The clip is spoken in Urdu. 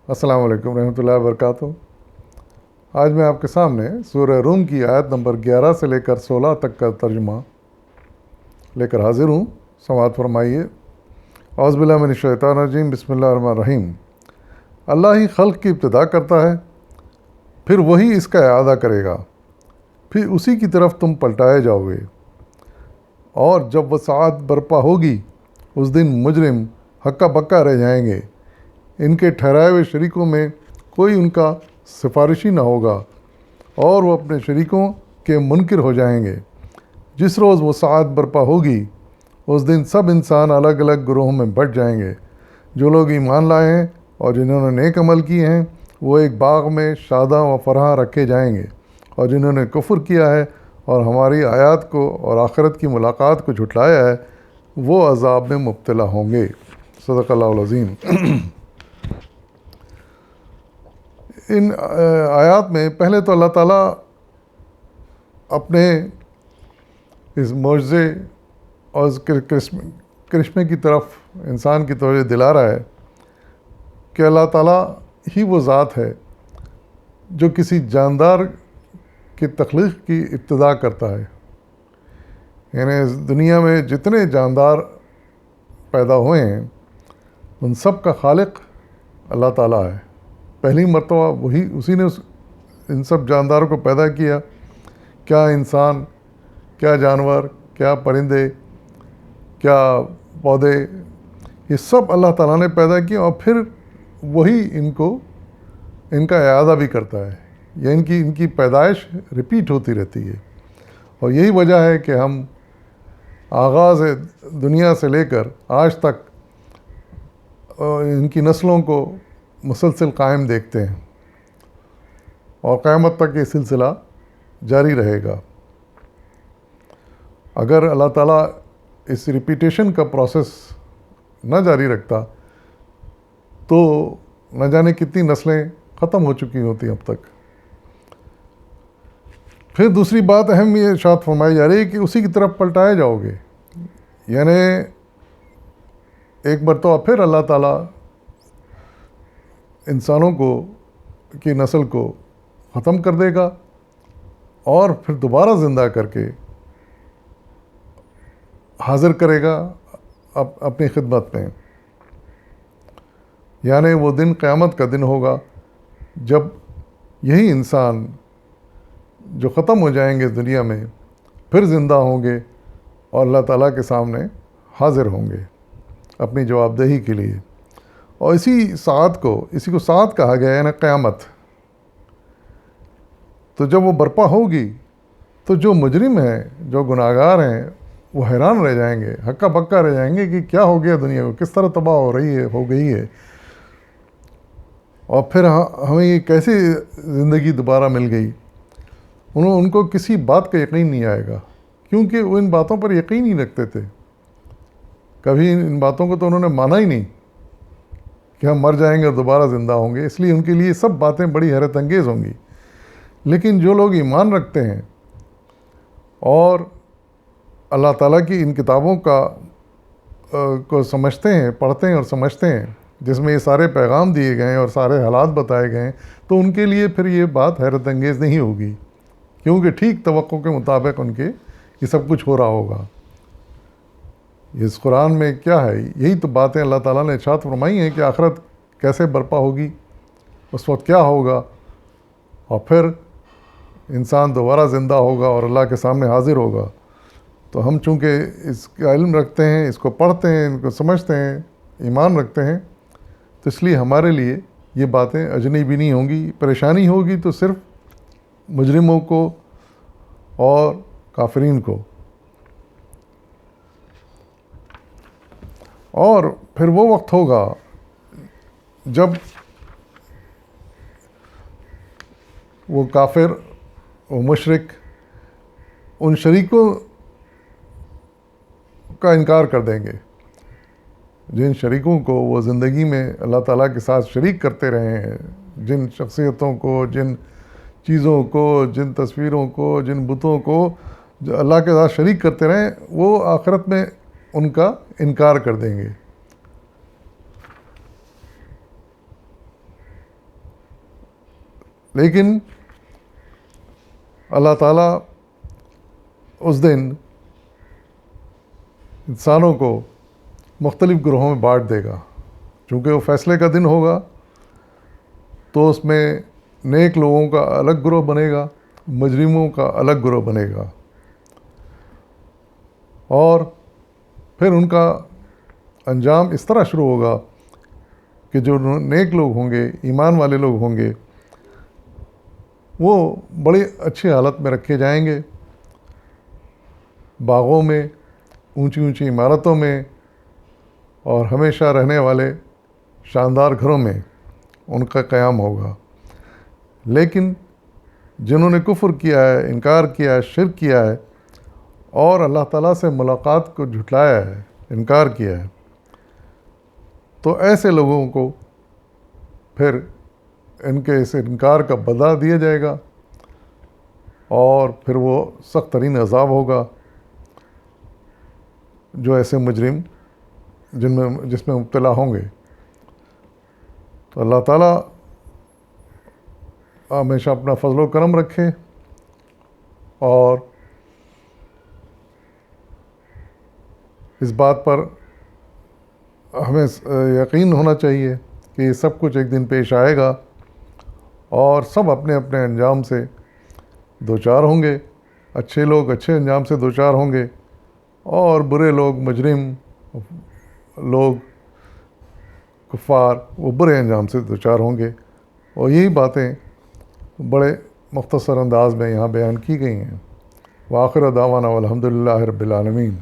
السلام علیکم رحمۃ اللہ وبرکاتہ۔ آج میں آپ کے سامنے سورہ روم کی آیت نمبر 11 سے لے کر 16 تک کا ترجمہ لے کر حاضر ہوں۔ سماعت فرمائیے۔ اعوذ باللہ من الشیطان الرجیم، بسم اللہ الرحمن الرحیم۔ اللہ ہی خلق کی ابتدا کرتا ہے، پھر وہی اس کا اعادہ کرے گا، پھر اسی کی طرف تم پلٹائے جاؤ گے۔ اور جب وہ ساعت برپا ہوگی، اس دن مجرم ہکا بکا رہ جائیں گے۔ ان کے ٹھہرائے ہوئے شریکوں میں کوئی ان کا سفارشی نہ ہوگا، اور وہ اپنے شریکوں کے منکر ہو جائیں گے۔ جس روز وہ ساعت برپا ہوگی، اس دن سب انسان الگ الگ گروہوں میں بٹ جائیں گے۔ جو لوگ ایمان لائے ہیں اور جنہوں نے نیک عمل کیے ہیں، وہ ایک باغ میں شاداں و فرحاں رکھے جائیں گے، اور جنہوں نے کفر کیا ہے اور ہماری آیات کو اور آخرت کی ملاقات کو جھٹلایا ہے، وہ عذاب میں مبتلا ہوں گے۔ صدق اللہ العظیم۔ ان آیات میں پہلے تو اللہ تعالیٰ اپنے اس معجزے اور اس کرشمے کی طرف انسان کی توجہ دلا رہا ہے کہ اللہ تعالیٰ ہی وہ ذات ہے جو کسی جاندار کی تخلیق کی ابتدا کرتا ہے۔ یعنی اس دنیا میں جتنے جاندار پیدا ہوئے ہیں، ان سب کا خالق اللہ تعالیٰ ہے۔ پہلی مرتبہ اسی نے ان سب جانداروں کو پیدا کیا۔ کیا انسان، کیا جانور، کیا پرندے، کیا پودے، یہ سب اللہ تعالیٰ نے پیدا کیا، اور پھر وہی ان کا اعادہ بھی کرتا ہے، یا ان کی پیدائش ریپیٹ ہوتی رہتی ہے۔ اور یہی وجہ ہے کہ ہم آغاز دنیا سے لے کر آج تک ان کی نسلوں کو مسلسل قائم دیکھتے ہیں، اور قیامت تک یہ سلسلہ جاری رہے گا۔ اگر اللہ تعالیٰ اس ریپیٹیشن کا پروسیس نہ جاری رکھتا تو نہ جانے کتنی نسلیں ختم ہو چکی ہوتی اب تک۔ پھر دوسری بات اہم یہ ارشاد فرمائی جا رہی ہے کہ اسی کی طرف پلٹائے جاؤ گے۔ یعنی ایک مرتبہ پھر اللہ تعالیٰ انسانوں کی نسل کو ختم کر دے گا، اور پھر دوبارہ زندہ کر کے حاضر کرے گا اپنی خدمت میں۔ یعنی وہ دن قیامت کا دن ہوگا جب یہی انسان جو ختم ہو جائیں گے دنیا میں، پھر زندہ ہوں گے اور اللہ تعالیٰ کے سامنے حاضر ہوں گے اپنی جواب دہی کے لیے۔ اور اسی کو ساعت کہا گیا، یعنی قیامت۔ تو جب وہ برپا ہوگی تو جو مجرم ہیں، جو گناہگار ہیں، وہ حیران رہ جائیں گے، ہکا بکا رہ جائیں گے کہ کیا ہو گیا دنیا کو، کس طرح تباہ ہو گئی ہے، اور پھر ہمیں یہ کیسی زندگی دوبارہ مل گئی۔ ان کو کسی بات کا یقین نہیں آئے گا، کیونکہ وہ ان باتوں پر یقین ہی رکھتے تھے۔ کبھی ان باتوں کو تو انہوں نے مانا ہی نہیں کہ ہم مر جائیں گے اور دوبارہ زندہ ہوں گے، اس لیے ان کے لیے سب باتیں بڑی حیرت انگیز ہوں گی۔ لیکن جو لوگ ایمان رکھتے ہیں اور اللہ تعالیٰ کی ان کتابوں کو سمجھتے ہیں، پڑھتے ہیں اور سمجھتے ہیں، جس میں یہ سارے پیغام دیے گئے ہیں اور سارے حالات بتائے گئے ہیں، تو ان کے لیے پھر یہ بات حیرت انگیز نہیں ہوگی، کیونکہ ٹھیک توقع کے مطابق ان کے یہ سب کچھ ہو رہا ہوگا۔ اس قرآن میں کیا ہے، یہی تو باتیں اللہ تعالیٰ نے ارشاد فرمائی ہیں کہ آخرت کیسے برپا ہوگی، اس وقت کیا ہوگا، اور پھر انسان دوبارہ زندہ ہوگا اور اللہ کے سامنے حاضر ہوگا۔ تو ہم چونکہ اس کا علم رکھتے ہیں، اس کو پڑھتے ہیں، ان کو سمجھتے ہیں، ایمان رکھتے ہیں، تو اس لیے ہمارے لیے یہ باتیں اجنبی نہیں ہوں گی۔ پریشانی ہوگی تو صرف مجرموں کو اور کافرین کو۔ اور پھر وہ وقت ہوگا جب وہ کافر، وہ مشرک ان شریکوں کا انکار کر دیں گے، جن شریکوں کو وہ زندگی میں اللہ تعالیٰ کے ساتھ شریک کرتے رہے ہیں، جن شخصیتوں کو، جن چیزوں کو، جن تصویروں کو، جن بتوں کو جو اللہ کے ساتھ شریک کرتے رہے، وہ آخرت میں ان کا انکار کر دیں گے۔ لیکن اللہ تعالیٰ اس دن انسانوں کو مختلف گروہوں میں بانٹ دے گا، چونکہ وہ فیصلے کا دن ہوگا تو اس میں نیک لوگوں کا الگ گروہ بنے گا، مجرموں کا الگ گروہ بنے گا، اور پھر ان کا انجام اس طرح شروع ہوگا کہ جو نیک لوگ ہوں گے، ایمان والے لوگ ہوں گے، وہ بڑی اچھی حالت میں رکھے جائیں گے، باغوں میں، اونچی اونچی عمارتوں میں، اور ہمیشہ رہنے والے شاندار گھروں میں ان کا قیام ہوگا۔ لیکن جنہوں نے کفر کیا ہے، انکار کیا ہے، شرک کیا ہے، اور اللہ تعالیٰ سے ملاقات کو جھٹلایا ہے، انکار کیا ہے، تو ایسے لوگوں کو پھر ان کے اس انکار کا بدلہ دیا جائے گا، اور پھر وہ سخت ترین عذاب ہوگا جو ایسے مجرم جس میں مبتلا ہوں گے۔ تو اللہ تعالیٰ ہمیشہ اپنا فضل و کرم رکھے، اور اس بات پر ہمیں یقین ہونا چاہیے کہ یہ سب کچھ ایک دن پیش آئے گا، اور سب اپنے اپنے انجام سے دوچار ہوں گے۔ اچھے لوگ اچھے انجام سے دوچار ہوں گے، اور برے لوگ، مجرم لوگ، کفار، وہ برے انجام سے دوچار ہوں گے۔ اور یہی باتیں بڑے مختصر انداز میں یہاں بیان کی گئی ہیں۔ وآخر دعوانا والحمد للہ رب العالمین۔